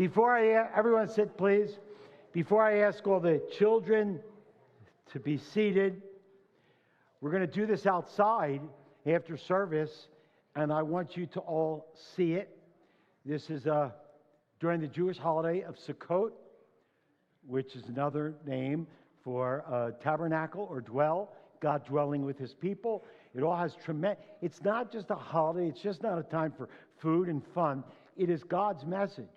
Everyone sit, please. Before I ask all the children to be seated, we're going to do this outside after service, and I want you to all see it. This is during the Jewish holiday of Sukkot, which is another name for tabernacle or dwell, God dwelling with his people. It all has tremendous, it's not just a holiday, it's just not a time for food and fun. It is God's message.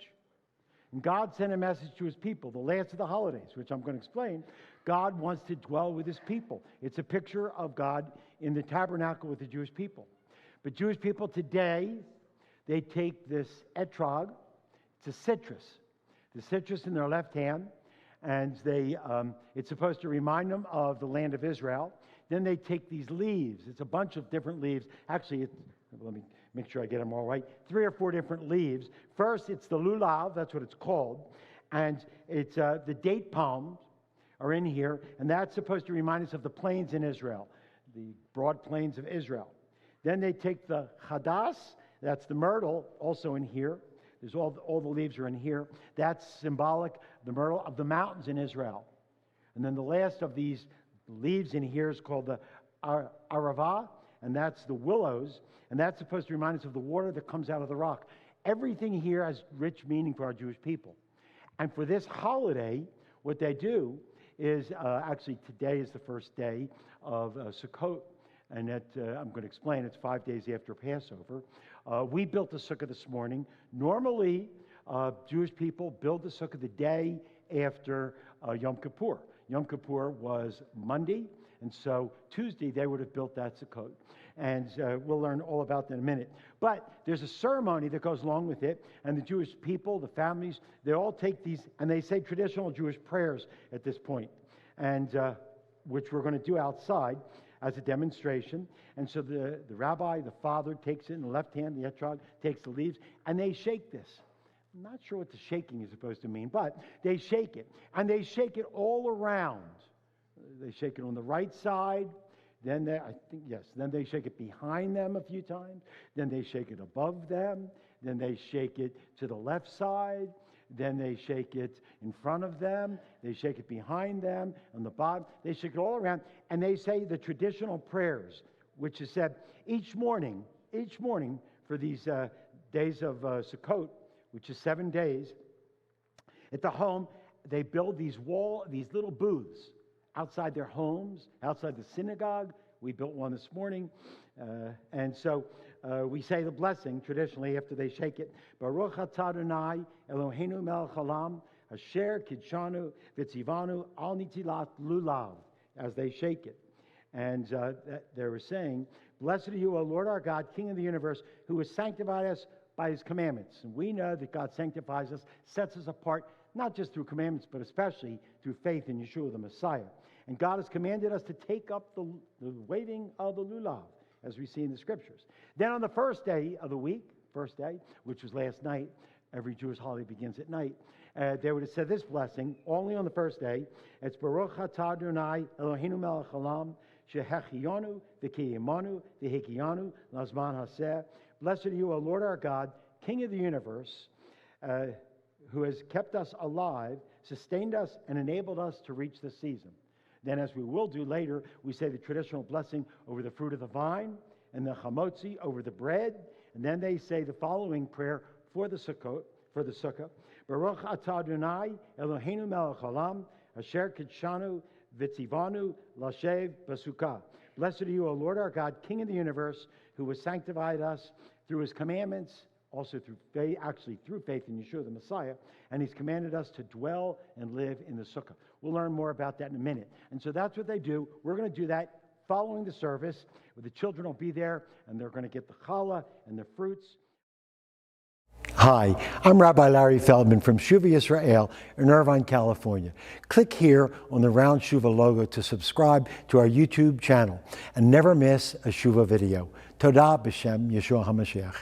And God sent a message to his people, the last of the holidays, which I'm going to explain. God wants to dwell with his people. It's a picture of God in the tabernacle with the Jewish people. But Jewish people today, they take this etrog, it's a citrus, the citrus in their left hand, and it's supposed to remind them of the land of Israel. Then they take these leaves. It's a bunch of different leaves. Actually, let me make sure I get them all right. 3 or 4 different leaves. First, it's the lulav, that's what it's called. And it's the date palms are in here, and that's supposed to remind us of the plains in Israel, the broad plains of Israel. Then they take the hadas, that's the myrtle, also in here. There's all the leaves are in here. That's symbolic, the myrtle of the mountains in Israel. And then the last of these leaves in here is called the arava, and that's the willows, and that's supposed to remind us of the water that comes out of the rock. Everything here has rich meaning for our Jewish people. And for this holiday, what they do is, actually today is the first day of Sukkot, and that I'm going to explain. It's 5 days after Passover. We built the sukkah this morning. Normally, Jewish people build the sukkah the day after Yom Kippur. Yom Kippur was Monday, and so Tuesday they would have built that Sukkot. And we'll learn all about that in a minute. But there's a ceremony that goes along with it, and the Jewish people, the families, they all take these, and they say traditional Jewish prayers at this point, and which we're going to do outside as a demonstration. And so the rabbi, the father, takes it in the left hand, the etrog, takes the leaves, and they shake this. I'm not sure what the shaking is supposed to mean, but they shake it. And they shake it all around. They shake it on the right side. Then they shake it behind them a few times. Then they shake it above them. Then they shake it to the left side. Then they shake it in front of them. They shake it behind them, on the bottom. They shake it all around. And they say the traditional prayers, which is said each morning for these days of Sukkot, which is 7 days. At the home, they build these little booths outside their homes, outside the synagogue. We built one this morning. And so we say the blessing traditionally after they shake it. Baruch atah Adonai Eloheinu melech haolam asher kidshanu v'tzivanu al nitilat lulav, as they shake it. And they were saying, blessed are you, O Lord our God, King of the universe, who has sanctified us by his commandments. And we know that God sanctifies us, sets us apart, not just through commandments, but especially through faith in Yeshua the Messiah. And God has commanded us to take up the waving of the lulav, as we see in the scriptures. Then on the first day of the week, which was last night, every Jewish holiday begins at night, they would have said this blessing, only on the first day. It's Baruch atah Adonai Eloheinu melech haolam shehechiyanu v'kiyimanu v'hekiyanu lazman haseh. Blessed are you, O Lord our God, King of the universe, who has kept us alive, sustained us, and enabled us to reach this season. Then, as we will do later, we say the traditional blessing over the fruit of the vine and the chamotzi over the bread. And then they say the following prayer for the sukkah. Baruch atah Adonai Eloheinu melech haolam asher kidshanu v'tzivanu lashev b'sukkah. Blessed are you, O Lord our God, King of the universe, who has sanctified us through his commandments, also through faith in Yeshua the Messiah, and he's commanded us to dwell and live in the sukkah. We'll learn more about that in a minute. And so that's what they do. We're going to do that following the service. The children will be there, and they're going to get the challah and the fruits. Hi, I'm Rabbi Larry Feldman from ShuvahYisrael in Irvine, California. Click here on the round Shuvah logo to subscribe to our YouTube channel and never miss a Shuvah video. Todah b'shem Yeshua HaMashiach.